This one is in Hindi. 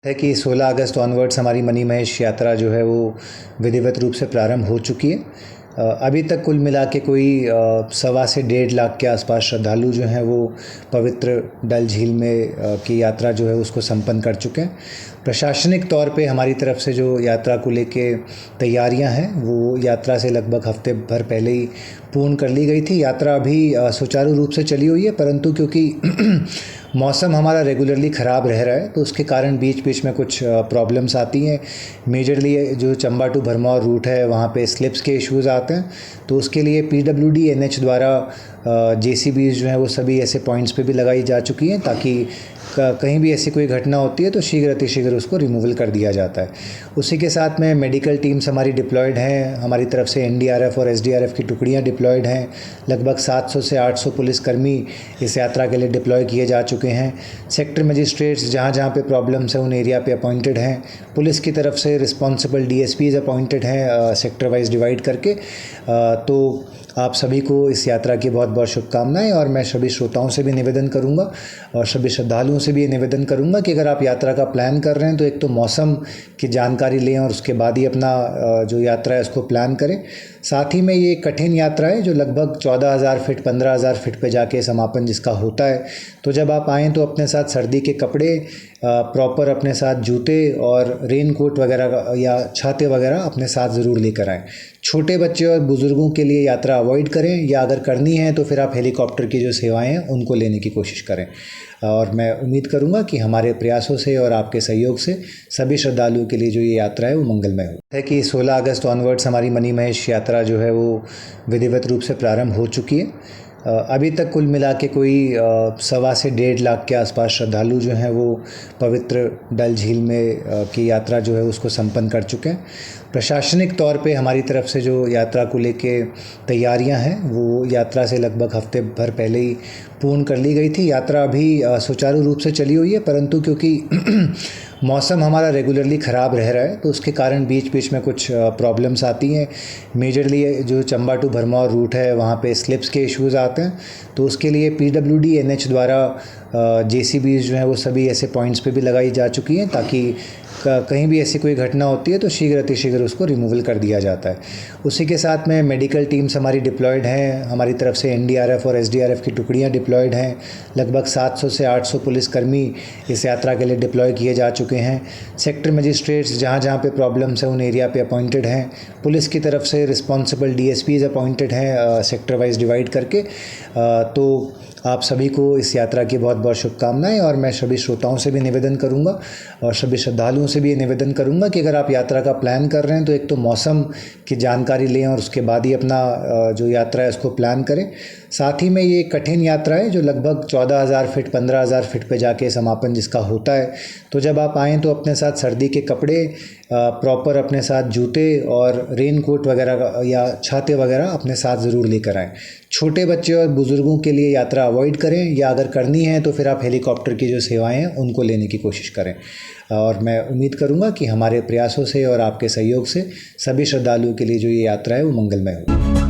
है कि 16 अगस्त ऑनवर्ड्स हमारी मनी महेश यात्रा जो है वो विधिवत रूप से प्रारंभ हो चुकी है। अभी तक कुल मिला के कोई 1.25 से 1.5 लाख के आसपास श्रद्धालु जो हैं वो पवित्र डल झील में की यात्रा जो है उसको संपन्न कर चुके हैं। प्रशासनिक तौर पे हमारी तरफ से जो यात्रा को लेके तैयारियां हैं वो यात्रा से लगभग हफ्ते भर पहले ही पूर्ण कर ली गई थी। यात्रा अभी सुचारू रूप से चली हुई है, परंतु क्योंकि मौसम हमारा रेगुलरली ख़राब रह रहा है तो उसके कारण बीच बीच में कुछ प्रॉब्लम्स आती हैं। मेजरली जो चंबा टू भरमौर रूट है वहाँ पे स्लिप्स के इश्यूज़ आते हैं, तो उसके लिए PWD NH द्वारा JCBs जो हैं वो सभी ऐसे पॉइंट्स पे भी लगाई जा चुकी हैं ताकि कहीं भी ऐसी कोई घटना होती है तो शीघ्र अतिशीघ्र उसको रिमूवल कर दिया जाता है। उसी के साथ में मेडिकल टीम्स हमारी डिप्लॉयड हैं, हमारी तरफ से NDRF और SDRF की टुकड़ियाँ डिप्लॉयड हैं। लगभग 700 से 800 पुलिसकर्मी इस यात्रा के लिए डिप्लॉय किए जा चुके हैं। सेक्टर मजिस्ट्रेट्स जहाँ जहाँ पे प्रॉब्लम्स हैं उन एरिया पे अपॉइंटेड हैं। पुलिस की तरफ से रिस्पॉन्सिबल DSPs अपॉइंटेड हैं सेक्टर वाइज डिवाइड करके। तो आप सभी को इस यात्रा की बहुत बहुत शुभकामनाएं, और मैं सभी श्रोताओं से भी निवेदन करूंगा और सभी श्रद्धालुओं से भी ये निवेदन करूंगा कि अगर आप यात्रा का प्लान कर रहे हैं तो एक तो मौसम की जानकारी लें और उसके बाद ही अपना जो यात्रा है उसको प्लान करें। साथ ही में ये कठिन यात्रा है जो लगभग 14,000 फीट 15,000 फीट पे जाके समापन जिसका होता है। तो जब आप आएँ तो अपने साथ सर्दी के कपड़े, प्रॉपर अपने साथ जूते और रेन कोट वगैरह या छाते वगैरह अपने साथ ज़रूर लेकर आएँ। छोटे बच्चे और बुज़ुर्गों के लिए यात्रा अवॉइड करें, या अगर करनी है तो फिर आप हेलीकॉप्टर की जो सेवाएं हैं उनको लेने की कोशिश करें। और मैं उम्मीद करूंगा कि हमारे प्रयासों से और आपके सहयोग से सभी श्रद्धालुओं के लिए जो ये यात्रा है वो मंगलमय हो। है कि 16 अगस्त ऑनवर्ड्स हमारी मनी महेश यात्रा जो है वो विधिवत रूप से प्रारंभ हो चुकी है। अभी तक कुल मिला के कोई 1.25 से 1.5 लाख के आसपास श्रद्धालु जो हैं वो पवित्र डल झील में की यात्रा जो है उसको संपन्न कर चुके हैं। प्रशासनिक तौर पे हमारी तरफ से जो यात्रा को लेके तैयारियां हैं वो यात्रा से लगभग हफ्ते भर पहले ही पूर्ण कर ली गई थी। यात्रा अभी सुचारू रूप से चली हुई है, परंतु क्योंकि मौसम हमारा रेगुलरली ख़राब रह रहा है तो उसके कारण बीच बीच में कुछ प्रॉब्लम्स आती हैं। मेजरली जो चंबा टू भरमौर रूट है वहाँ पे स्लिप्स के इश्यूज़ आते हैं, तो उसके लिए PWD NH द्वारा JCBs जो हैं वो सभी ऐसे पॉइंट्स पे भी लगाई जा चुकी हैं ताकि कहीं भी ऐसी कोई घटना होती है तो शीघ्र अतिशीघ्र उसको रिमूवल कर दिया जाता है। उसी के साथ में मेडिकल टीम्स हमारी डिप्लॉयड हैं, हमारी तरफ से NDRF और SDRF की टुकड़ियाँ डिप्लॉयड हैं। लगभग 700 से 800 पुलिसकर्मी इस यात्रा के लिए डिप्लॉय किए जा चुके हैं। सेक्टर मजिस्ट्रेट्स जहाँ जहाँ पे प्रॉब्लम्स हैं उन एरिया पे अपॉइंटेड हैं। पुलिस की तरफ से रिस्पॉन्सिबल DSPs अपॉइंटेड हैं सेक्टर वाइज डिवाइड करके। तो आप सभी को इस यात्रा की बहुत बहुत शुभकामनाएं, और मैं सभी श्रोताओं से भी निवेदन करूंगा और सभी श्रद्धालुओं से भी ये निवेदन करूंगा कि अगर आप यात्रा का प्लान कर रहे हैं तो एक तो मौसम की जानकारी लें और उसके बाद ही अपना जो यात्रा है उसको प्लान करें। साथ ही में ये कठिन यात्रा है जो लगभग 14,000 फीट 15,000 फीट पे जाके समापन जिसका होता है। तो जब आप आएँ तो अपने साथ सर्दी के कपड़े, प्रॉपर अपने साथ जूते और रेन कोट वगैरह या छाते वगैरह अपने साथ ज़रूर लेकर आएँ। छोटे बच्चे और बुज़ुर्गों के लिए यात्रा अवॉइड करें, या अगर करनी है तो फिर आप हेलीकॉप्टर की जो सेवाएं हैं उनको लेने की कोशिश करें। और मैं उम्मीद करूंगा कि हमारे प्रयासों से और आपके सहयोग से सभी श्रद्धालुओं के लिए जो ये यात्रा है वो मंगलमय हो।